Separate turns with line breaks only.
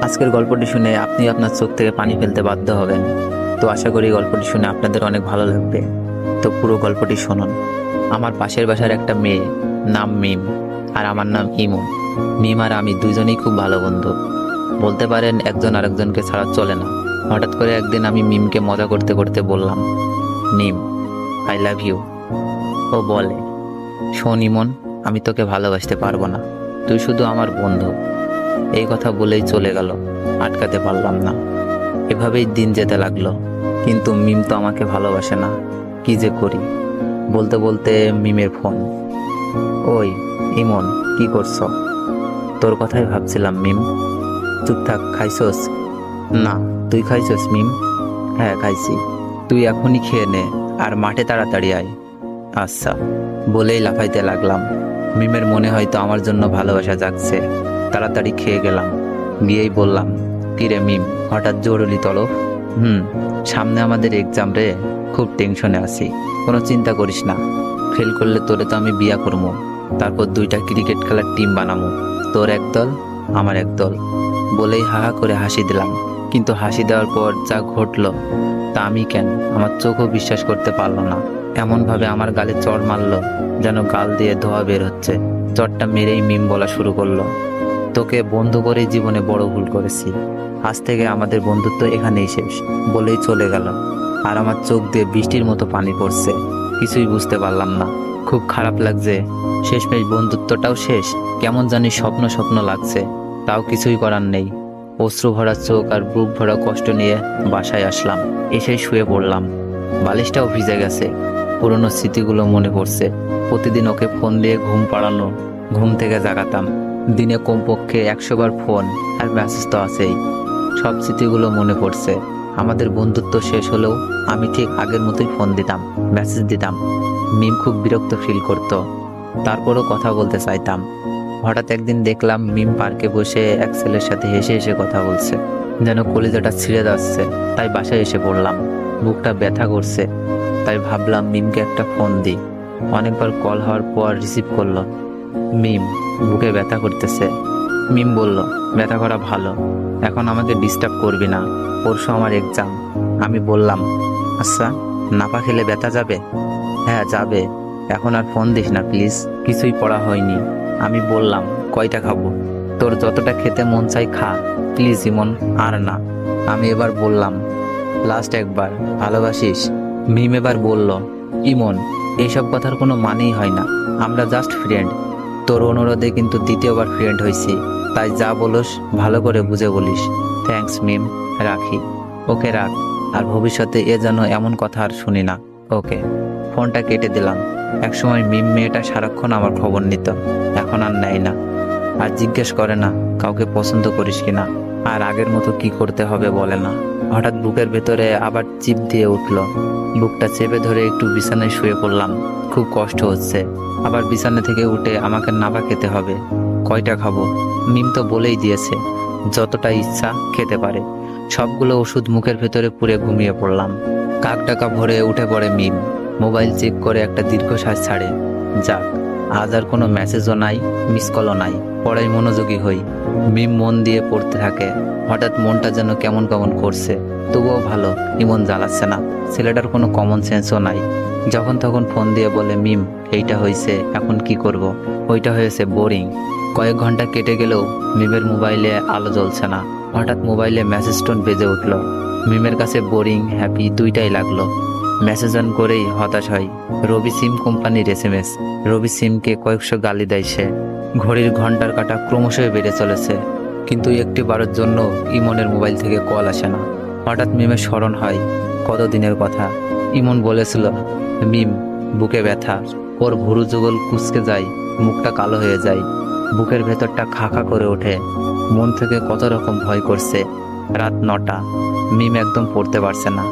আজকের গল্পটি শুনে আপনি আপনার চোখ থেকে পানি ফেলতে বাধ্য হবেন। তো আশা করি গল্পটি শুনে আপনাদের অনেক ভালো লাগবে। তো পুরো গল্পটি শুনুন। আমার পাশের বাসার একটা মেয়ে, নাম মিম, আর আমার নাম ইমু। মিম আর আমি দুইজনেই খুব ভালো বন্ধু, বলতে পারেন একজন আরেকজনকে ছাড়া চলে না। হঠাৎ করে একদিন আমি মিমকে মজা করতে করতে বললাম, মিম, আই লাভ ইউ। ও বলে, শোন ইমন, আমি তোকে ভালোবাসতে পারবো না, তুই শুধু আমার বন্ধু। এই কথা বলেই চলে গেল, আটকাতে পারলাম না। এভাবেই দিন যেতে লাগলো, কিন্তু মিম তো আমাকে ভালোবাসে না। কি যে করি। বলতে বলতে মিমের ফোন। ওই ইমন, কি করছ? তোর কথাই ভাবছিলাম মিম। চুপ থাক, খাইছস? না, তুই খাইছস মিম? হ্যাঁ খাইছি। তুই এখনই খেয়ে নে, আর মাঠে তাড়াতাড়ি আয়। আচ্ছা, বলেই লাফাইতে লাগলাম। মিমের মনে হয়তো আমার জন্য ভালোবাসা জাগছে। তাড়াতাড়ি খেয়ে গেলাম, গিয়েই বললাম, কিরে মিম, হঠাৎ জরুরি তলব? সামনে আমাদের এক্সাম রে, খুব টেনশনে আছি। কোনো চিন্তা করিস না, ফেল করলে তোরে তো আমি বিয়া করবো, তারপর 2টা ক্রিকেট খেলার টিম বানাবো, তোর এক দল আমার এক দল। বলেই হাহা করে হাসি দিলাম। কিন্তু হাসি দেওয়ার পর যা ঘটলো তা আমি কেন আমার চোখও বিশ্বাস করতে পারলো না। এমনভাবে আমার গালে চড় মারলো যেন গাল দিয়ে ধোয়া বের হচ্ছে। চড়টা মেরেই মিম বলা শুরু করলো, তোকে বন্ধু করে জীবনে বড় ভুল করেছি, আজ থেকে আমাদের বন্ধুত্ব এখানেই শেষ। বলেই চলে গেল। আর আমার চোখ দিয়ে বৃষ্টির মতো পানি পড়ছে। কিছুই বুঝতে পারলাম না, খুব খারাপ লাগছে। শেষমেশ বন্ধুত্বটাও শেষ। কেমন জানি স্বপ্ন স্বপ্ন লাগছে, তাও কিছুই করার নেই। অশ্রু ভরা চোখ আর বুক ভরা কষ্ট নিয়ে বাসায় আসলাম। এসেই শুয়ে পড়লাম। বালিশটাও ভিজে গেছে। পুরনো স্মৃতিগুলো মনে পড়ছে। প্রতিদিন ওকে ফোন দিয়ে ঘুম পাড়ানো, ঘুম থেকে জাগাতাম। দিনে কমপক্ষে 100 বার ফোন আর মেসেজ তো আছেই। সব স্মৃতিগুলো মনে পড়ছে। আমাদের বন্ধুত্ব শেষ হলেও আমি ঠিক আগের মতোই ফোন দিতাম, মেসেজ দিতাম। মিম খুব বিরক্ত ফিল করত, তারপরও কথা বলতে চাইতাম। হঠাৎ একদিন দেখলাম মিম পার্কে বসে এক ছেলের সাথে হেসে হেসে কথা বলছে, যেন কলিজাটা ছিঁড়ে যাচ্ছে। তাই বাসায় এসে পড়লাম। বুকটা ব্যথা করছে, তাই ভাবলাম মিমকে একটা ফোন দিই। অনেকবার কল হওয়ার পর রিসিভ করলো। মিম, বুকে ব্যথা করতেছে। মিম বলল, ব্যথা করা ভালো, এখন আমাকে ডিস্টার্ব করবি না, পরশু আমার এক্সাম। আমি বললাম, আচ্ছা, নাপা খেলে ব্যথা যাবে? হ্যাঁ যাবে, এখন আর ফোন দিস না প্লিজ, কিছুই পড়া হয়নি। আমি বললাম, কয়টা খাবো? তোর যতটা খেতে মন চাই খা, প্লিজ ইমন, আর না। আমি এবার বললাম, লাস্ট একবার, ভালোবাসিস? মিম এবার বলল, ইমন, এইসব কথার কোনো মানেই হয় না, আমরা জাস্ট ফ্রেন্ড। তোর অনুরোধে কিন্তু দ্বিতীয়বার ফ্রেন্ড হয়েছি, তাই যা বলোস ভালো করে বুঝে বলিস। থ্যাঙ্কস মিম, রাখি। ওকে রাখ, আর ভবিষ্যতে এ যেন এমন কথা আর শুনি না। ওকে। ফোনটা কেটে দিলাম। একসময় মিম মেয়েটা সারাক্ষণ আমার খবর নিত, এখন আর নেয় না। আর জিজ্ঞেস করে না কাউকে পছন্দ করিস কিনা, আর আগের মতো কি করতে হবে বলে না। হঠাৎ বুকের ভেতরে আবার চিপ দিয়ে উঠলো। বুকটা চেপে ধরে একটু বিছানায় শুয়ে পড়লাম। খুব কষ্ট হচ্ছে। আবার বিছানা থেকে উঠে আমাকে নাবা খেতে হবে। কয়টা খাবো? মিম তো বলেই দিয়েছে যতটা ইচ্ছা খেতে পারে। সবগুলো ওষুধ মুখের ভেতরে পুরে ঘুমিয়ে পড়লাম। কাক ডাকা ভরে উঠে পড়ে মিম। মোবাইল চেক করে একটা দীর্ঘশ্বাস ছাড়ে। যাক, আজ আর কোনো মেসেজও নাই, মিস কলও নাই। পড়াই মনোযোগী হই। মিম মন দিয়ে পড়তে থাকে। হঠাৎ মনটা যেন কেমন কেমন করছে। তবুও ভালো, ইমন জ্বালাচ্ছে না। ছেলেটার কোনো কমন সেন্সও নাই। যখন তখন ফোন দিয়ে বলে, মিম, এইটা হয়েছে, এখন কি করব? ওইটা হয়েছে, বোরিং। কয়েক ঘন্টা কেটে গেলেও মিমের মোবাইলে আলো জ্বলছে না। হঠাৎ মোবাইলে মেসেজ টোন বেজে উঠল। মিমের কাছে বোরিং হ্যাপি দুইটাই লাগলো। মেসেজ অন করেই হতাশ হয়। রবি সিম কোম্পানির SMS। রবি সিমকে কয়েকশো গালি দেয় সে। ঘড়ির ঘন্টার কাঁটা ক্রমশই বেড়ে চলেছে, কিন্তু একটি বারের জন্য ইমনের মোবাইল থেকে কল আসে না। হঠাৎ মিমের স্মরণ হয় কতদিনের কথা। ইমন বলেছিল, মিম, বুকে ব্যথা। ওর ভুরু যুগল কুঁচকে যায়, মুখটা কালো হয়ে যায়, বুকের ভেতরটা খা খা করে ওঠে। মন থেকে কত রকম ভয় করছে। রাত 9টা। মিম একদম পড়তে পারছে না।